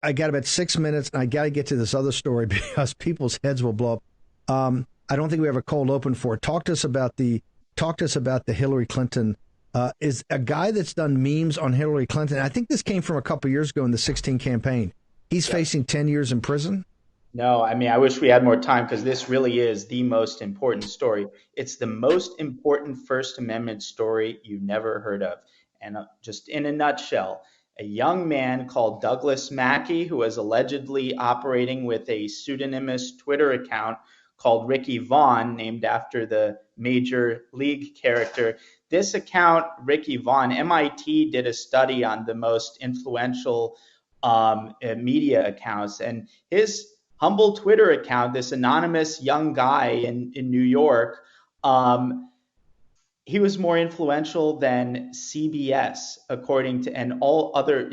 I got about 6 minutes, and I got to get to this other story because people's heads will blow up. I don't think we have a cold open for it. Talk to us about the Hillary Clinton. Is a guy that's done memes on Hillary Clinton. I think this came from a couple of years ago in the 16 campaign. He's facing 10 years in prison. No, I mean, I wish we had more time because this really is the most important story. It's the most important First Amendment story you never heard of. And just in a nutshell, a young man called Douglas Mackey, who was allegedly operating with a pseudonymous Twitter account called Ricky Vaughn, named after the Major League character. This account, Ricky Vaughn, MIT did a study on the most influential media accounts, and his humble Twitter account, this anonymous young guy in New York, he was more influential than CBS, according to, and all other,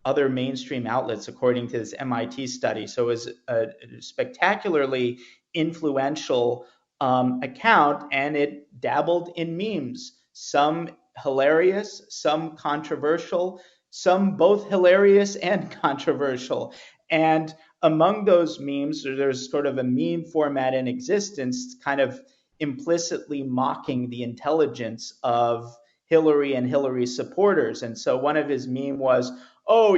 other mainstream outlets, according to this MIT study. So it was a spectacularly influential account, and it dabbled in memes, some hilarious, some controversial, some both hilarious and controversial. And among those memes, there's sort of a meme format in existence, kind of implicitly mocking the intelligence of Hillary and Hillary's supporters. And so one of his meme was, oh,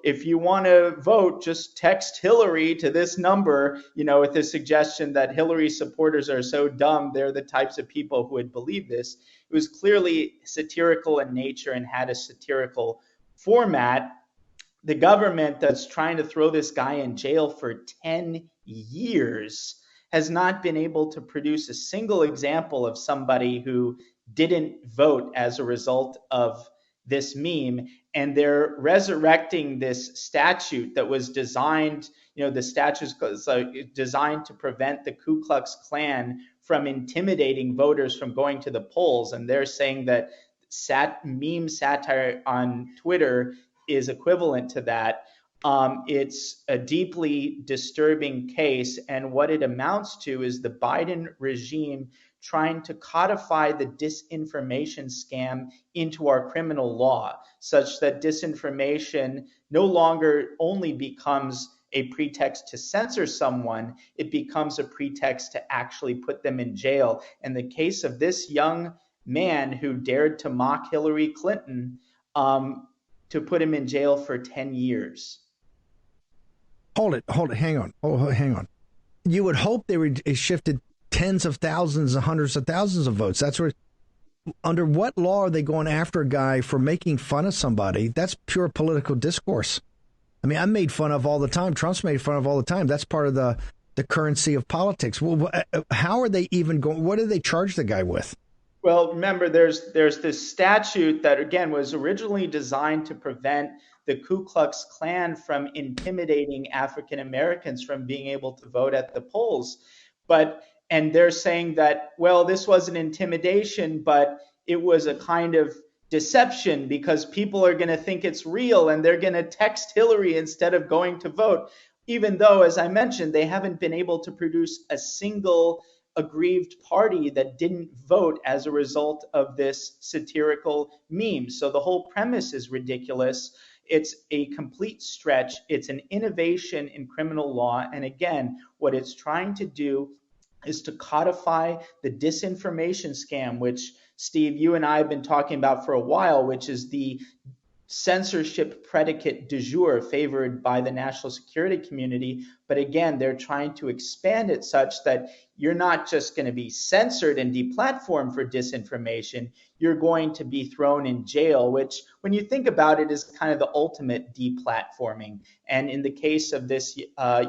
if you want to vote, just text Hillary to this number, with the suggestion that Hillary supporters are so dumb, they're the types of people who would believe this. It was clearly satirical in nature and had a satirical format. The government that's trying to throw this guy in jail for 10 years has not been able to produce a single example of somebody who didn't vote as a result of this meme. And they're resurrecting this statute that was designed, the statute is designed to prevent the Ku Klux Klan from intimidating voters from going to the polls. And they're saying that meme satire on Twitter is equivalent to that. It's a deeply disturbing case, and what it amounts to is the Biden regime trying to codify the disinformation scam into our criminal law, such that disinformation no longer only becomes a pretext to censor someone, it becomes a pretext to actually put them in jail. In the case of this young man who dared to mock Hillary Clinton, to put him in jail for 10 years. Hold it, hang on. You would hope they would shifted tens of thousands and hundreds of thousands of votes. That's where, under what law are they going after a guy for making fun of somebody? That's pure political discourse. I mean, I'm made fun of all the time. Trump's made fun of all the time. That's part of the currency of politics. Well, how are they even going? What do they charge the guy with? Well, remember, there's this statute that, again, was originally designed to prevent the Ku Klux Klan from intimidating African Americans from being able to vote at the polls. And they're saying that, well, this wasn't intimidation, but it was a kind of deception because people are going to think it's real and they're going to text Hillary instead of going to vote, even though, as I mentioned, they haven't been able to produce a single aggrieved party that didn't vote as a result of this satirical meme. So the whole premise is ridiculous. It's a complete stretch. It's an innovation in criminal law. And again, what it's trying to do is to codify the disinformation scam, which, Steve, you and I have been talking about for a while, which is the censorship predicate du jour favored by the national security community. But again, they're trying to expand it such that you're not just going to be censored and deplatformed for disinformation, you're going to be thrown in jail, which, when you think about it, is kind of the ultimate deplatforming. And in the case of this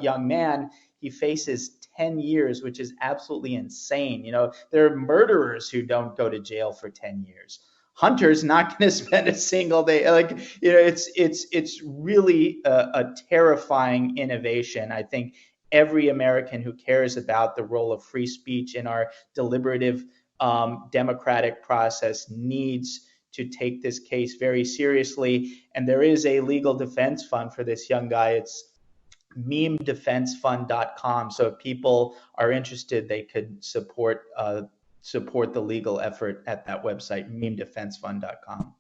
young man, he faces 10 years, which is absolutely insane. There are murderers who don't go to jail for 10 years. Hunter's not going to spend a single day. It's really a terrifying innovation. I think every American who cares about the role of free speech in our deliberative democratic process needs to take this case very seriously. And there is a legal defense fund for this young guy. It's memedefensefund.com. So if people are interested, they could support the legal effort at that website, memedefensefund.com.